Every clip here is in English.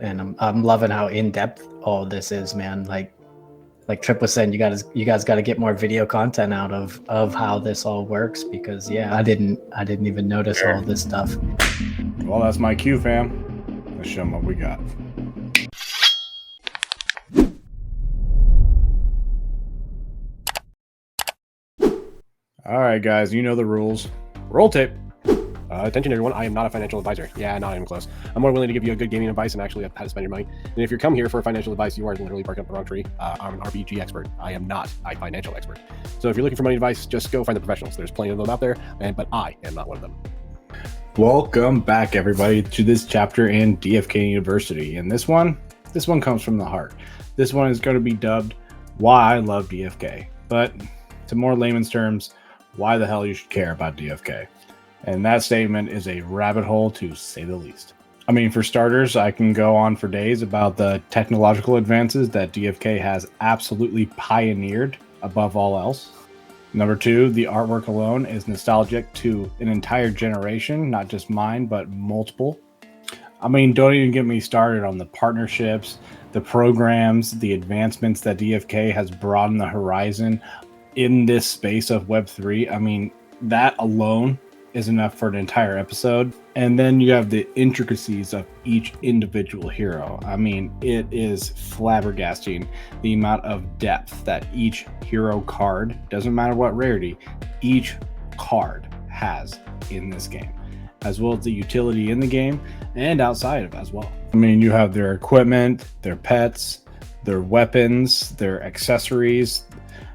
And I'm loving how in depth all this is, man. Like Trip was saying, you guys got to get more video content out of how this all works, because yeah, I didn't even notice all this stuff. Well, that's my cue, fam. Let's show them what we got. All right, guys, you know the rules. Roll tape. Attention everyone, I am not a financial advisor. Yeah, not even close. I'm more willing to give you a good gaming advice and actually how to spend your money. And if you come here for financial advice, you are literally barking up the wrong tree. I'm an RPG expert. I am not a financial expert. So if you're looking for money advice, just go find the professionals. There's plenty of them out there, but I am not one of them. Welcome back, everybody, to this chapter in DFK University. And this one comes from the heart. This one is going to be dubbed Why I Love DFK. But to more layman's terms, why the hell you should care about DFK. And that statement is a rabbit hole, to say the least. I mean, for starters, I can go on for days about the technological advances that DFK has absolutely pioneered above all else. Number two, the artwork alone is nostalgic to an entire generation, not just mine, but multiple. I mean, don't even get me started on the partnerships, the programs, the advancements that DFK has broadened the horizon in this space of Web3. I mean, that alone is enough for an entire episode. And then you have the intricacies of each individual hero. I mean, it is flabbergasting the amount of depth that each hero card, doesn't matter what rarity, each card has in this game, as well as the utility in the game and outside of it as well. I mean, you have their equipment, their pets, their weapons, their accessories,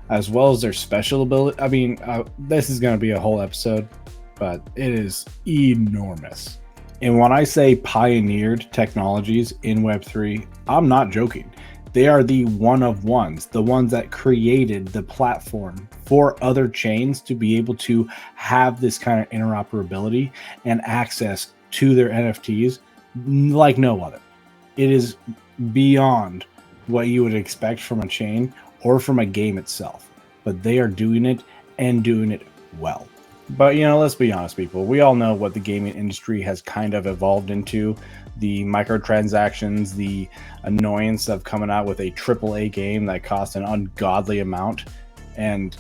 as well as their special ability. I mean, this is going to be a whole episode, but it is enormous. And when I say pioneered technologies in Web3, I'm not joking. They are the one of ones, the ones that created the platform for other chains to be able to have this kind of interoperability and access to their NFTs like no other. It is beyond what you would expect from a chain or from a game itself, but they are doing it and doing it well. But, you know, let's be honest, people. We all know what the gaming industry has kind of evolved into. The microtransactions, the annoyance of coming out with a AAA game that costs an ungodly amount. And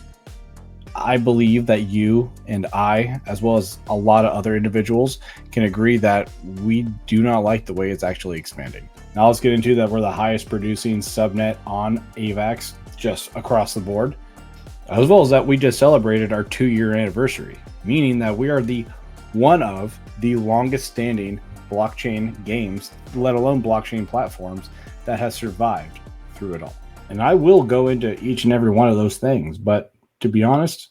I believe that you and I, as well as a lot of other individuals, can agree that we do not like the way it's actually expanding. Now let's get into that. We're the highest producing subnet on AVAX just across the board. As well as that, we just celebrated our 2-year anniversary, meaning that we are the one of the longest standing blockchain games, let alone blockchain platforms, that has survived through it all. And I will go into each and every one of those things, but to be honest,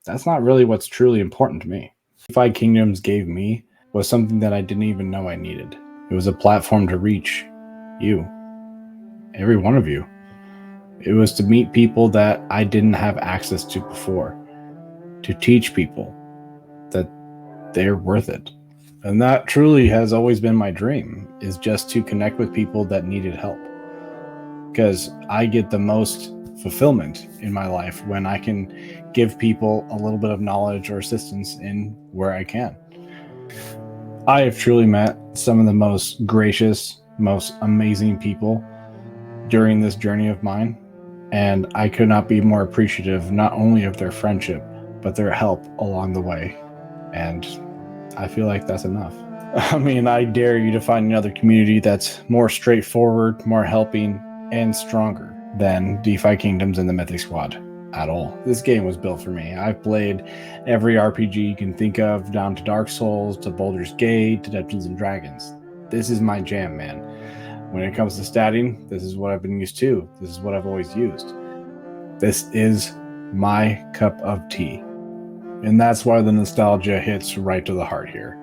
that's not really what's truly important to me. DeFi Kingdoms gave me was something that I didn't even know I needed. It was a platform to reach you, every one of you. It was to meet people that I didn't have access to before, to teach people that they're worth it. And that truly has always been my dream, is just to connect with people that needed help. Because I get the most fulfillment in my life when I can give people a little bit of knowledge or assistance in where I can. I have truly met some of the most gracious, most amazing people during this journey of mine. And I could not be more appreciative, not only of their friendship, but their help along the way. And I feel like that's enough. I mean, I dare you to find another community that's more straightforward, more helping, and stronger than DeFi Kingdoms and the Mythic Squad at all. This game was built for me. I've played every RPG you can think of, down to Dark Souls, to Baldur's Gate, to Dungeons and Dragons. This is my jam, man. When it comes to statting, this is what I've been used to. This is what I've always used. This is my cup of tea. And that's why the nostalgia hits right to the heart here.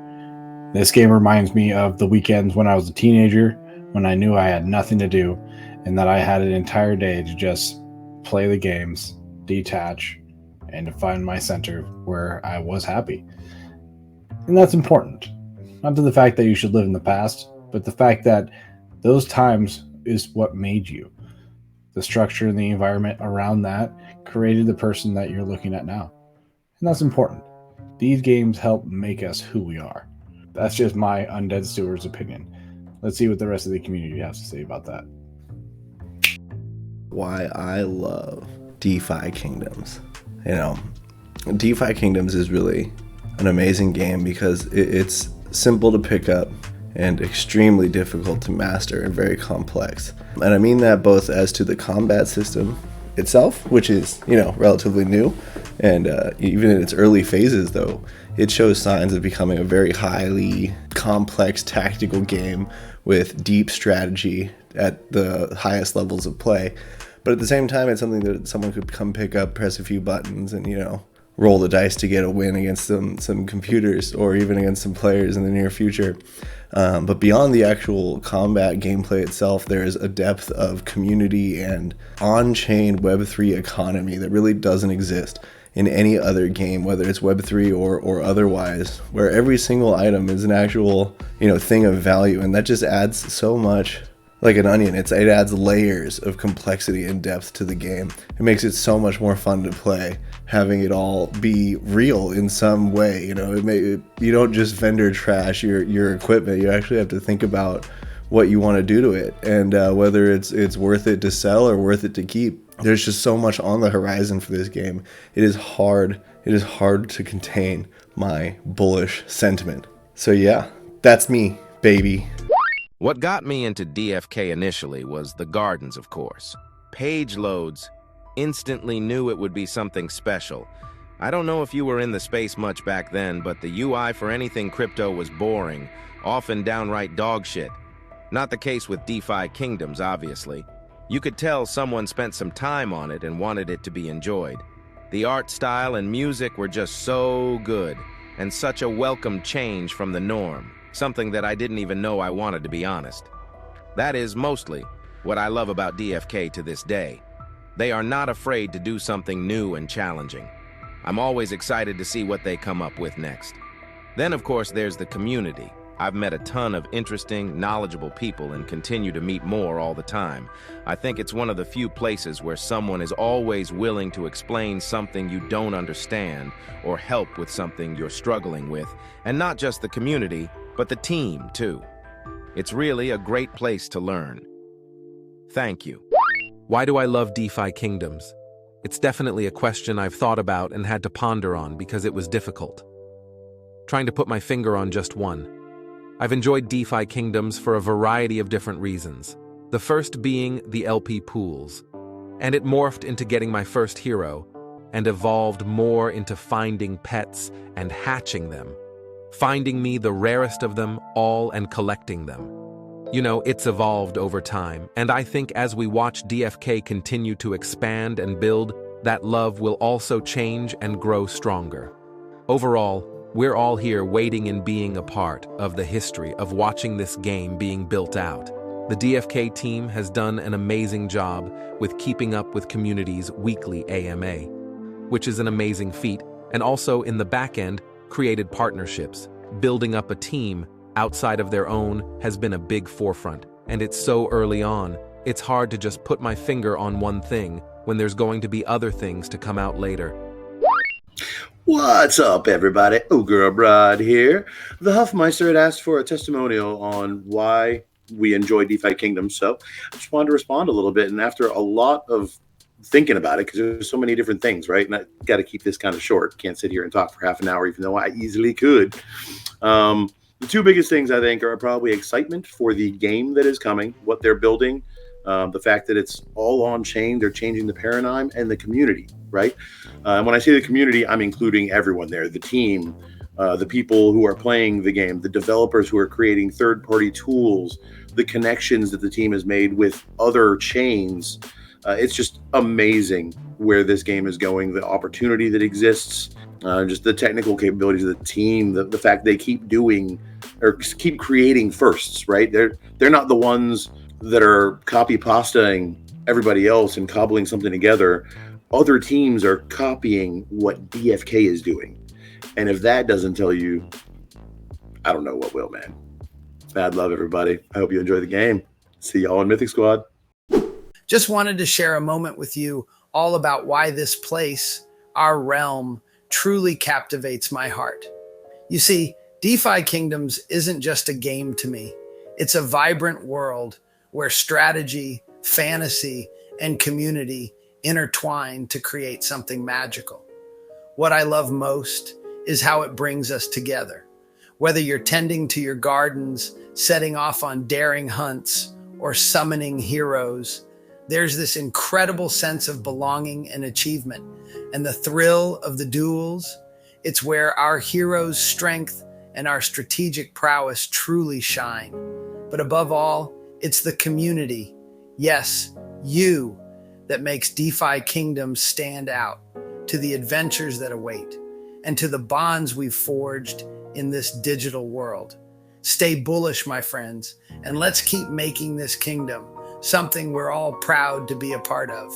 This game reminds me of the weekends when I was a teenager, when I knew I had nothing to do, and that I had an entire day to just play the games, detach, and to find my center where I was happy. And that's important. Not to the fact that you should live in the past, but the fact that those times is what made you. The structure and the environment around that created the person that you're looking at now. And that's important. These games help make us who we are. That's just my Undead Steward's opinion. Let's see what the rest of the community has to say about that. Why I love DeFi Kingdoms. You know, DeFi Kingdoms is really an amazing game because it's simple to pick up and extremely difficult to master and very complex. And I mean that both as to the combat system itself, which is, you know, relatively new, and even in its early phases, though, it shows signs of becoming a very highly complex tactical game with deep strategy at the highest levels of play. But at the same time, it's something that someone could come pick up, press a few buttons, and, you know, roll the dice to get a win against some computers or even against some players in the near future. But beyond the actual combat gameplay itself, there is a depth of community and on-chain Web3 economy that really doesn't exist in any other game, whether it's Web3 or otherwise, where every single item is an actual, you know, thing of value, and that just adds so much. Like an onion, it adds layers of complexity and depth to the game. It makes it so much more fun to play, having it all be real in some way. You know, you don't just vendor trash your equipment. You actually have to think about what you want to do to it, and whether it's worth it to sell or worth it to keep. There's just so much on the horizon for this game. It is hard to contain my bullish sentiment. So yeah, that's me, baby. What got me into DFK initially was the gardens, of course. Page loads. Instantly knew it would be something special. I don't know if you were in the space much back then, but the UI for anything crypto was boring, often downright dog shit. Not the case with DeFi Kingdoms, obviously. You could tell someone spent some time on it and wanted it to be enjoyed. The art style and music were just so good, and such a welcome change from the norm. Something that I didn't even know I wanted, to be honest. That is mostly what I love about DFK to this day. They are not afraid to do something new and challenging. I'm always excited to see what they come up with next. Then, of course, there's the community. I've met a ton of interesting, knowledgeable people and continue to meet more all the time. I think it's one of the few places where someone is always willing to explain something you don't understand or help with something you're struggling with, and not just the community, but the team, too. It's really a great place to learn. Thank you. Why do I love DeFi Kingdoms? It's definitely a question I've thought about and had to ponder on because it was difficult. Trying to put my finger on just one. I've enjoyed DeFi Kingdoms for a variety of different reasons. The first being the LP pools. And it morphed into getting my first hero, and evolved more into finding pets and hatching them. Finding me the rarest of them all and collecting them. You know, it's evolved over time, and I think as we watch DFK continue to expand and build, that love will also change and grow stronger. Overall, we're all here waiting and being a part of the history of watching this game being built out. The DFK team has done an amazing job with keeping up with community's weekly AMA, which is an amazing feat, and also in the back end, created partnerships. Building up a team outside of their own has been a big forefront, and it's so early on, it's hard to just put my finger on one thing when there's going to be other things to come out later. What's up, everybody? Ogre Abroad here. The Huffmeister had asked for a testimonial on why we enjoy DeFi Kingdoms, so I just wanted to respond a little bit. And after a lot of thinking about it, because there's so many different things, right? And I got to keep this kind of short. Can't sit here and talk for half an hour, even though I easily could. The two biggest things, I think, are probably excitement for the game that is coming, what they're building, the fact that it's all on chain, they're changing the paradigm, and the community, right? And when I say the community, I'm including everyone there, the team, the people who are playing the game, the developers who are creating third-party tools, the connections that the team has made with other chains. It's just amazing where this game is going, the opportunity that exists, just the technical capabilities of the team, the fact they keep doing or keep creating firsts, right? They're not the ones that are copy pastaing everybody else and cobbling something together. Other teams are copying what DFK is doing. And if that doesn't tell you, I don't know what will, man. Bad love, everybody. I hope you enjoy the game. See y'all in Mythic Squad. Just wanted to share a moment with you all about why this place, our realm, truly captivates my heart. You see, DeFi Kingdoms isn't just a game to me. It's a vibrant world where strategy, fantasy, and community intertwine to create something magical. What I love most is how it brings us together. Whether you're tending to your gardens, setting off on daring hunts, or summoning heroes, there's this incredible sense of belonging and achievement. And the thrill of the duels, it's where our heroes' strength and our strategic prowess truly shine. But above all, it's the community, yes, you, that makes DeFi Kingdoms stand out, to the adventures that await, and to the bonds we've forged in this digital world. Stay bullish, my friends, and let's keep making this kingdom something we're all proud to be a part of.